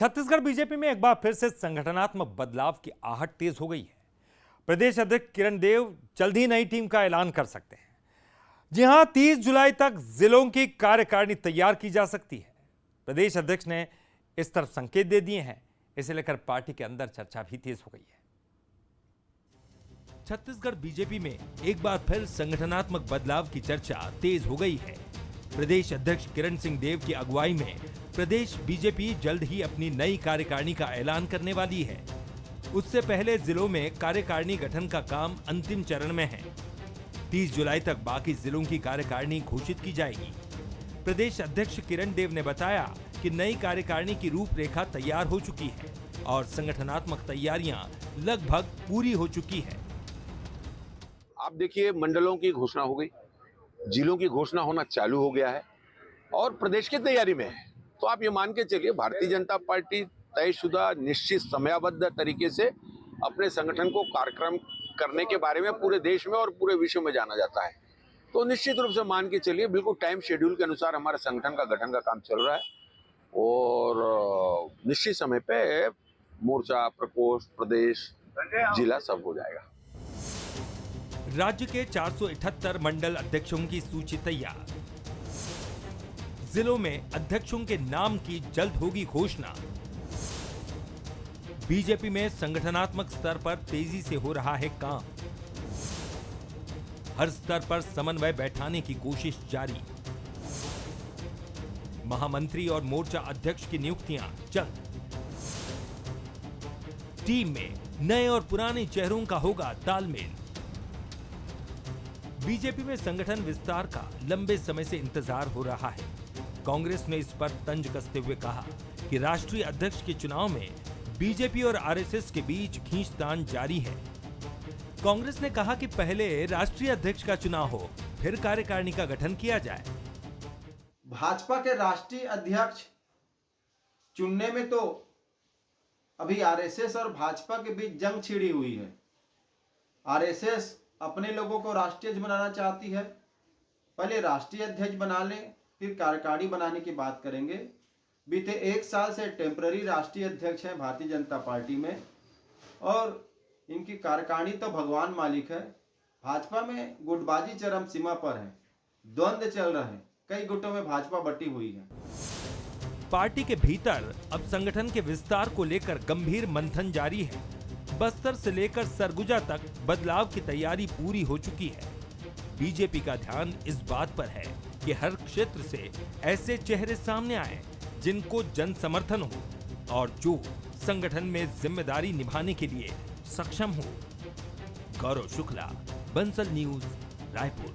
Chhattisgarh BJP में एक बार फिर से संगठनात्मक बदलाव की आहट तेज हो गई है। प्रदेश अध्यक्ष किरण देव जल्द ही नई टीम का ऐलान कर सकते हैं। जी हां, 30 जुलाई तक जिलों की कार्यकारिणी तैयार की जा सकती है। प्रदेश अध्यक्ष ने इस तरफ संकेत दे दिए हैं। इसे लेकर पार्टी के अंदर चर्चा भी तेज हो गई है। छत्तीसगढ़ बीजेपी में एक बार फिर संगठनात्मक बदलाव की चर्चा तेज हो गई है। प्रदेश अध्यक्ष किरण सिंह देव की अगुवाई में प्रदेश बीजेपी जल्द ही अपनी नई कार्यकारिणी का ऐलान करने वाली है। उससे पहले जिलों में कार्यकारिणी गठन का काम अंतिम चरण में है। 30 जुलाई तक बाकी जिलों की कार्यकारिणी घोषित की जाएगी। प्रदेश अध्यक्ष किरण देव ने बताया कि नई कार्यकारिणी की रूपरेखा तैयार हो चुकी है और संगठनात्मक तैयारियां लगभग पूरी हो चुकी है। आप देखिए, मंडलों की घोषणा हो गई, जिलों की घोषणा होना चालू हो गया है और प्रदेश की तैयारी में है। तो आप ये मान के चलिए, भारतीय जनता पार्टी तयशुदा निश्चित समयाबद्ध तरीके से अपने संगठन को कार्यक्रम करने के बारे में पूरे देश में और पूरे विश्व में जाना जाता है। तो निश्चित रूप से मान के चलिए, बिल्कुल टाइम शेड्यूल के अनुसार हमारे संगठन का गठन का काम चल रहा है और निश्चित समय पे मोर्चा, प्रकोष्ठ, प्रदेश, जिला सब हो जाएगा। राज्य के 478 मंडल अध्यक्षों की सूची तैयार। जिलों में अध्यक्षों के नाम की जल्द होगी घोषणा। बीजेपी में संगठनात्मक स्तर पर तेजी से हो रहा है काम। हर स्तर पर समन्वय बैठाने की कोशिश जारी। महामंत्री और मोर्चा अध्यक्ष की नियुक्तियां जल्द। टीम में नए और पुराने चेहरों का होगा तालमेल। बीजेपी में संगठन विस्तार का लंबे समय से इंतजार हो रहा है। कांग्रेस ने इस पर तंज कसते हुए कहा कि राष्ट्रीय अध्यक्ष के चुनाव में बीजेपी और आरएसएस के बीच खींचतान जारी है। कांग्रेस ने कहा कि पहले राष्ट्रीय अध्यक्ष का चुनाव हो, फिर कार्यकारिणी का गठन किया जाए। भाजपा के राष्ट्रीय अध्यक्ष चुनने में तो अभी आरएसएस और भाजपा के बीच जंग छिड़ी हुई है। आरएसएस अपने लोगों को राष्ट्रीय अध्यक्ष बनाना चाहती है। पहले राष्ट्रीय अध्यक्ष बना ले, फिर कार्यकारिणी बनाने की बात करेंगे। बीते 1 साल से टेम्पररी राष्ट्रीय अध्यक्ष हैं भारतीय जनता पार्टी में और इनकी कार्यकारिणी तो भगवान मालिक है। भाजपा में गुटबाजी चरम सीमा पर है, द्वंद्व चल रहे हैं, कई गुटों में भाजपा बटी हुई है। पार्टी के भीतर अब संगठन के विस्तार को लेकर गंभीर मंथन जारी है। बस्तर से लेकर सरगुजा तक बदलाव की तैयारी पूरी हो चुकी है। बीजेपी का ध्यान इस बात पर है कि हर क्षेत्र से ऐसे चेहरे सामने आए जिनको जन समर्थन हो और जो संगठन में जिम्मेदारी निभाने के लिए सक्षम हो। गौरव शुक्ला, बंसल न्यूज, रायपुर।